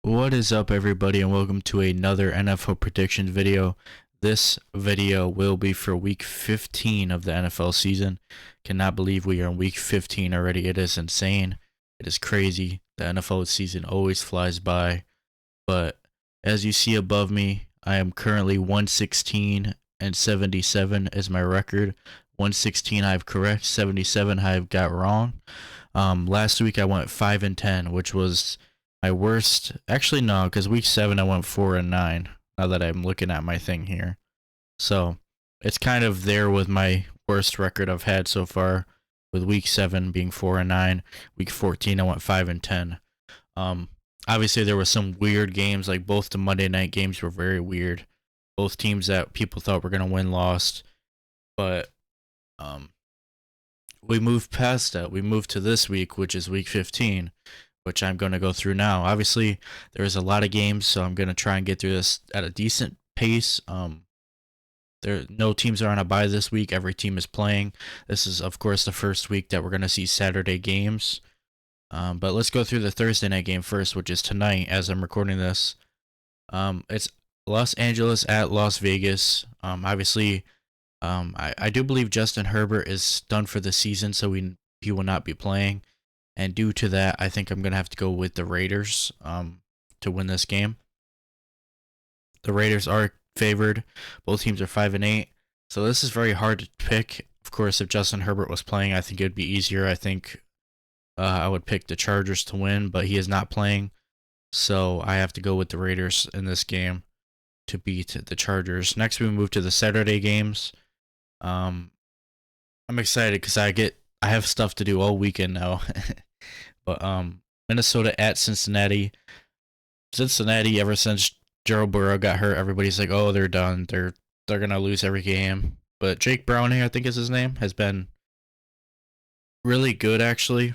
What is up, everybody, and welcome to another NFL prediction video. This video will be for week 15 of the NFL season. Cannot believe we are in week 15 already. It is insane. It is crazy. The NFL season always flies by. But as you see above me, I am currently 116 and 77 is my record. 116 I have correct, 77 I have got wrong. Last week I went 5 and 10, which was my worst. Actually, no, because week 7 I went 4 and 9. Now that I'm looking at my thing here, so it's kind of there with my worst record I've had so far. With week 7 being 4 and 9, week 14 I went 5 and 10. Um, Obviously there were some weird games, like both the Monday night games were very weird. Both teams that people thought were gonna win lost, but um, we moved past that. We moved to this week, which is week 15, which I'm going to go through now. Obviously, there's a lot of games, so I'm going to try and get through this at a decent pace. No teams are on a bye this week. Every team is playing. This is, of course, the first week that we're going to see Saturday games. But let's go through the Thursday night game first, which is tonight as I'm recording this. It's Los Angeles at Las Vegas. Obviously, I do believe Justin Herbert is done for the season, so he will not be playing. And due to that, I think I'm going to have to go with the Raiders to win this game. The Raiders are favored. Both teams are 5 and 8. So this is very hard to pick. Of course, if Justin Herbert was playing, I think it would be easier. I think I would pick the Chargers to win, but he is not playing. So I have to go with the Raiders in this game to beat the Chargers. Next, we move to the Saturday games. I'm excited because I have stuff to do all weekend now. But Minnesota at Cincinnati. Cincinnati, ever since Gerald Burrow got hurt, everybody's like, oh, they're done. They're gonna lose every game. But Jake Browning, I think is his name, has been really good actually.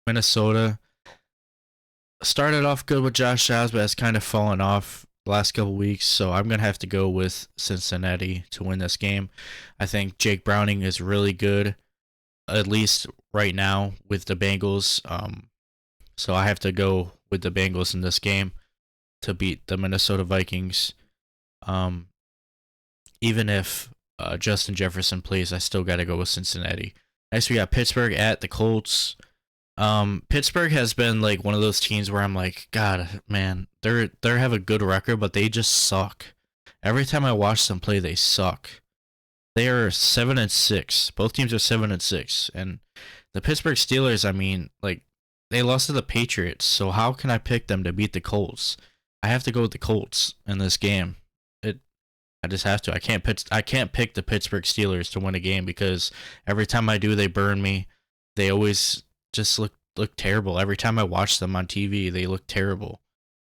Minnesota started off good with Josh Jacobs, but has kind of fallen off the last couple weeks. So I'm gonna have to go with Cincinnati to win this game. I think Jake Browning is really good, at least right now with the Bengals. So I have to go with the Bengals in this game to beat the Minnesota Vikings. Um, Even if Justin Jefferson plays, I still got to go with Cincinnati. Next, we got Pittsburgh at the Colts. Pittsburgh has been like one of those teams where I'm like, God, man, they have a good record, but they just suck. Every time I watch them play, they suck. They are 7 and 6. Both teams are 7 and 6, and the Pittsburgh Steelers, I mean, like they lost to the Patriots, so how can I pick them to beat the Colts? I have to go with the Colts in this game. I just have to. I can't pick the Pittsburgh Steelers to win a game because every time I do, they burn me. They always just look terrible. Every time I watch them on TV, they look terrible.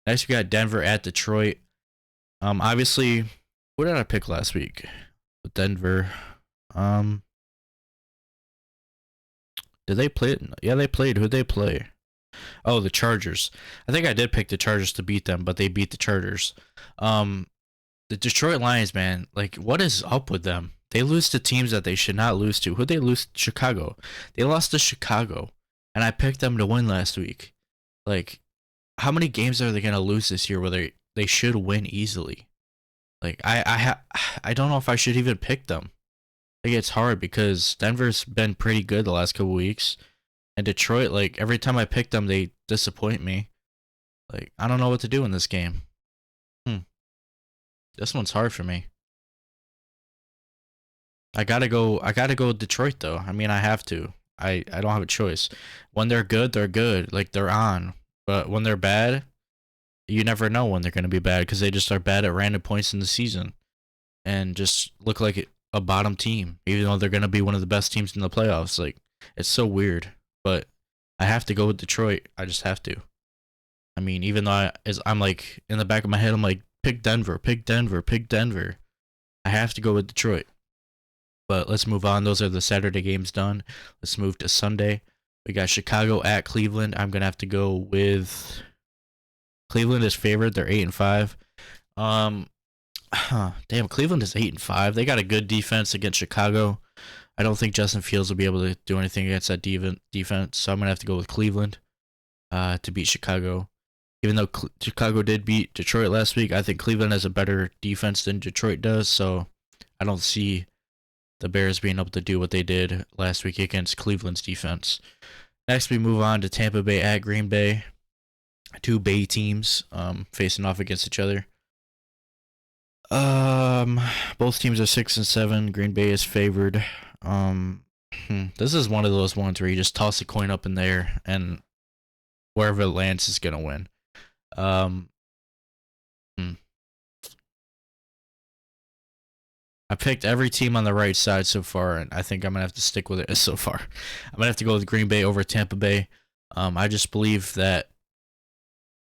Next, we got Denver at Detroit. Obviously, what did I pick last week? Denver. Did they play it? Yeah, they played. Who'd they play? Oh, the Chargers. I think I did pick the Chargers to beat them, but they beat the Chargers. The Detroit Lions, man, like what is up with them? They lose to teams that they should not lose to. Who'd they lose? Chicago. They lost to Chicago, and I picked them to win last week. Like, how many games are they gonna lose this year where they should win easily? Like, I don't know if I should even pick them. Like, it's hard because Denver's been pretty good the last couple weeks, and Detroit, like every time I pick them, they disappoint me. Like, I don't know what to do in this game. This one's hard for me. I gotta go. I gotta go with Detroit though. I mean, I have to. I don't have a choice. When they're good, they're good. Like they're on. But when they're bad, you never know when they're gonna be bad because they just are bad at random points in the season, and just look like a bottom team, even though they're gonna be one of the best teams in the playoffs. Like it's so weird. But I have to go with Detroit. I just have to. I mean, even though I'm like in the back of my head, I'm like, pick Denver, pick Denver, pick Denver. I have to go with Detroit. But let's move on. Those are the Saturday games done. Let's move to Sunday. We got Chicago at Cleveland. I'm gonna have to go with Cleveland is favored. They're 8-5. Damn, Cleveland is 8-5. They got a good defense against Chicago. I don't think Justin Fields will be able to do anything against that defense. So I'm gonna have to go with Cleveland to beat Chicago. Even though Chicago did beat Detroit last week, I think Cleveland has a better defense than Detroit does. So I don't see the Bears being able to do what they did last week against Cleveland's defense. Next, we move on to Tampa Bay at Green Bay. Two Bay teams facing off against each other. Both teams are 6-7. Green Bay is favored. This is one of those ones where you just toss a coin up in there and wherever it lands is gonna win. I picked every team on the right side so far, and I think I'm gonna have to stick with it so far. I'm gonna have to go with Green Bay over Tampa Bay. I just believe that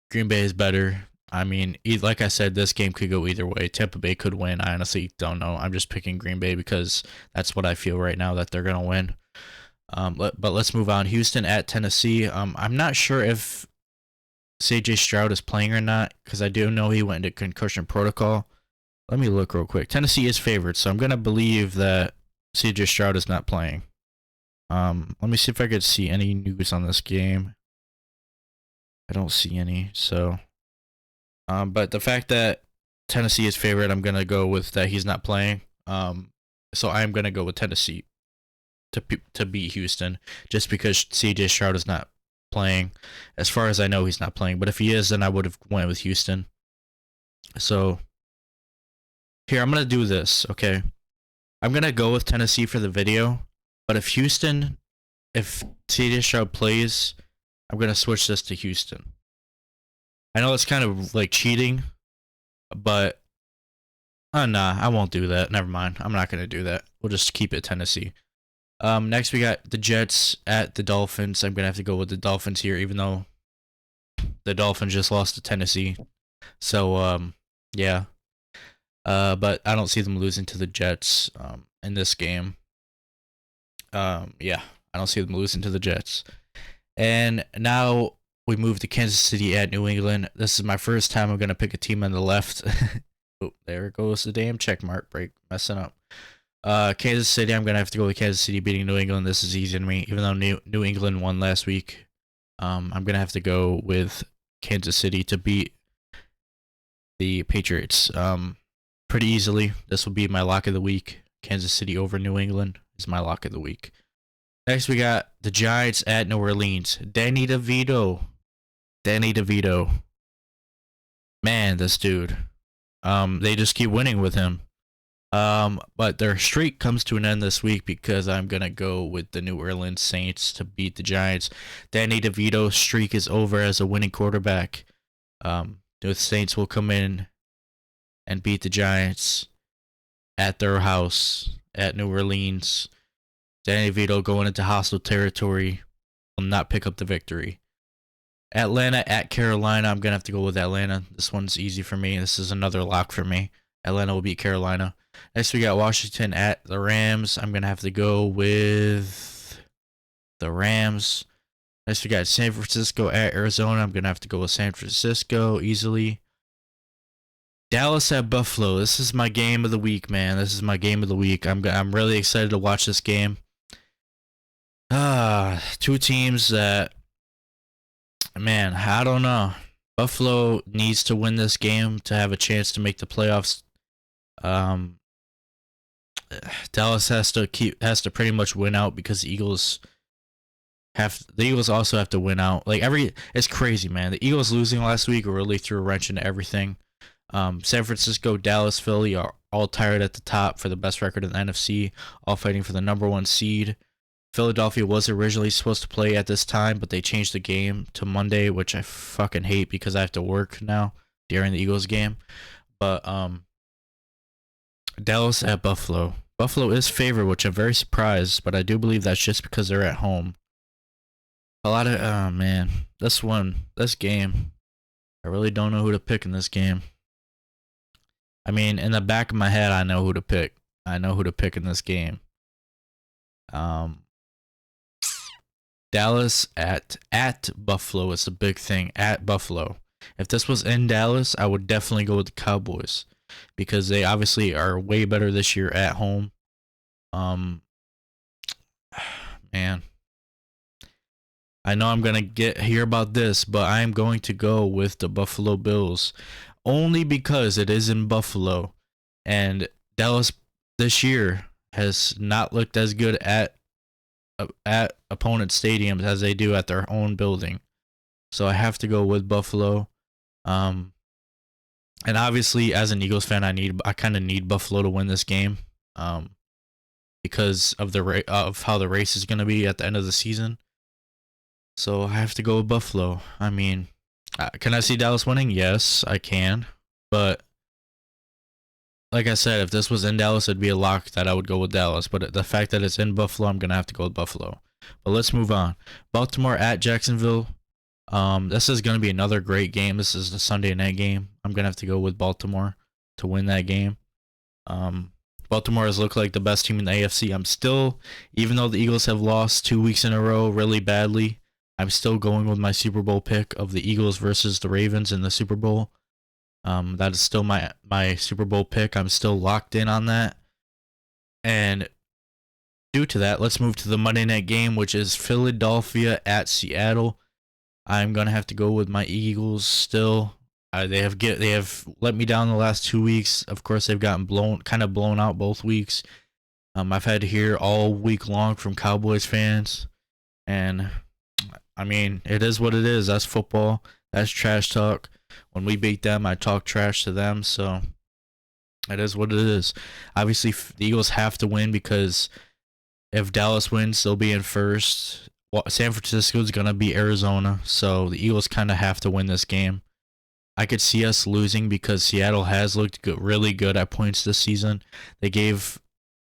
Green Bay is better. I mean, like I said, this game could go either way. Tampa Bay could win. I honestly don't know. I'm just picking Green Bay because that's what I feel right now that they're gonna win. But let's move on. Houston at Tennessee. I'm not sure if CJ Stroud is playing or not because I do know he went into concussion protocol. Let me look real quick. Tennessee is favored, so I'm gonna believe that CJ Stroud is not playing. Let me see if I could see any news on this game. I don't see any. So, but the fact that Tennessee is favored, I'm gonna go with that he's not playing. So I'm gonna go with Tennessee to beat Houston, just because CJ Stroud is not playing. As far as I know, he's not playing. But if he is, then I would have went with Houston. So. Here, I'm going to do this, okay? I'm going to go with Tennessee for the video, but if CJ Stroud plays, I'm going to switch this to Houston. I know it's kind of like cheating, but nah, I won't do that. Never mind. I'm not going to do that. We'll just keep it Tennessee. Next, we got the Jets at the Dolphins. I'm going to have to go with the Dolphins here, even though the Dolphins just lost to Tennessee. So, yeah. But I don't see them losing to the Jets in this game. Yeah, I don't see them losing to the Jets. And now we move to Kansas City at New England. This is my first time I'm going to pick a team on the left. Oh, there goes the damn check mark break. Messing up. Kansas City, I'm going to have to go with Kansas City beating New England. This is easy to me. Even though New England won last week, I'm going to have to go with Kansas City to beat the Patriots. Pretty easily. This will be my lock of the week. Kansas City over New England is my lock of the week. Next, we got the Giants at New Orleans. Danny DeVito. Man, this dude. They just keep winning with him. But their streak comes to an end this week because I'm going to go with the New Orleans Saints to beat the Giants. Danny DeVito's streak is over as a winning quarterback. The Saints will come in and beat the Giants at their house at New Orleans. Danny DeVito going into hostile territory will not pick up the victory. Atlanta at Carolina. I'm going to have to go with Atlanta. This one's easy for me. This is another lock for me. Atlanta will beat Carolina. Next, we got Washington at the Rams. I'm going to have to go with the Rams. Next, we got San Francisco at Arizona. I'm going to have to go with San Francisco easily. Dallas at Buffalo. This is my game of the week, man. This is my game of the week. I'm really excited to watch this game. Two teams that, man, I don't know. Buffalo needs to win this game to have a chance to make the playoffs. Dallas has to pretty much win out because the Eagles also have to win out. It's crazy, man. The Eagles losing last week really threw a wrench into everything. San Francisco, Dallas, Philly are all tied at the top for the best record in the NFC, all fighting for the #1 seed. Philadelphia was originally supposed to play at this time, but they changed the game to Monday, which I fucking hate because I have to work now during the Eagles game. But Dallas at Buffalo. Buffalo is favored, which I'm very surprised, but I do believe that's just because they're at home. This game, I really don't know who to pick in this game. I mean, in the back of my head, I know who to pick. I know who to pick in this game. Dallas at Buffalo is a big thing. At Buffalo. If this was in Dallas, I would definitely go with the Cowboys because they obviously are way better this year at home. Man. I know I'm gonna hear about this, but I am going to go with the Buffalo Bills, only because it is in Buffalo, and Dallas this year has not looked as good at opponent stadiums as they do at their own building. So I have to go with Buffalo. Um, and obviously, as an Eagles fan, I kind of need Buffalo to win this game, um, because of of how the race is gonna be at the end of the season. So I have to go with Buffalo. I mean, can I see Dallas winning? Yes, I can. But like I said, if this was in Dallas, it'd be a lock that I would go with Dallas. But the fact that it's in Buffalo, I'm gonna have to go with Buffalo. But let's move on. Baltimore at Jacksonville. This is gonna be another great game. This is the Sunday night game. I'm gonna have to go with Baltimore to win that game. Baltimore has looked like the best team in the AFC. I'm still, even though the Eagles have lost 2 weeks in a row really badly, I'm still going with my Super Bowl pick of the Eagles versus the Ravens in the Super Bowl. That is still my Super Bowl pick. I'm still locked in on that. And due to that, let's move to the Monday night game, which is Philadelphia at Seattle. I'm gonna have to go with my Eagles still. They have let me down the last 2 weeks. Of course, they've gotten blown out both weeks. I've had to hear all week long from Cowboys fans, and I mean, it is what it is. That's football. That's trash talk. When we beat them, I talk trash to them. So it is what it is. Obviously, the Eagles have to win because if Dallas wins, they'll be in first. San Francisco is going to beat Arizona. So the Eagles kind of have to win this game. I could see us losing because Seattle has looked really good at points this season. They gave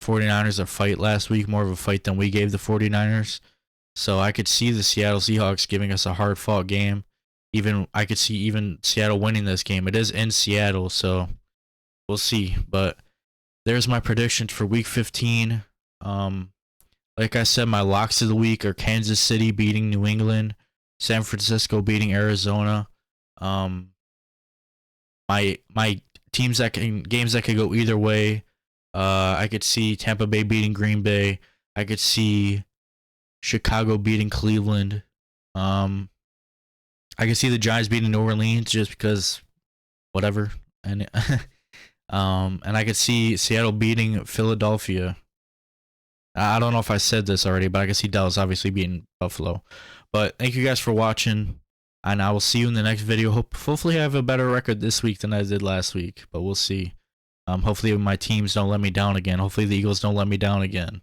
49ers a fight last week, more of a fight than we gave the 49ers. So I could see the Seattle Seahawks giving us a hard-fought game. I could see even Seattle winning this game. It is in Seattle, so we'll see. But there's my predictions for Week 15. Like I said, my locks of the week are Kansas City beating New England, San Francisco beating Arizona. My games that could go either way. I could see Tampa Bay beating Green Bay. I could see Chicago beating Cleveland. I can see the Giants beating New Orleans just because whatever. And and I could see Seattle beating Philadelphia. I don't know if I said this already, but I can see Dallas obviously beating Buffalo. But thank you guys for watching, and I will see you in the next video. Hopefully I have a better record this week than I did last week, but we'll see. Hopefully my teams don't let me down again. Hopefully the Eagles don't let me down again.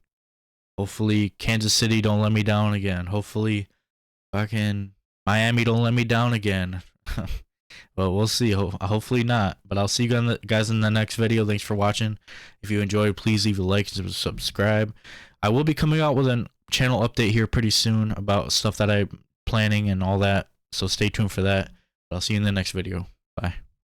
Hopefully Kansas City don't let me down again. Hopefully fucking Miami don't let me down again. But we'll see. Hopefully not. But I'll see you guys in the next video. Thanks for watching. If you enjoyed, please leave a like and subscribe. I will be coming out with a channel update here pretty soon about stuff that I'm planning and all that. So stay tuned for that. But I'll see you in the next video.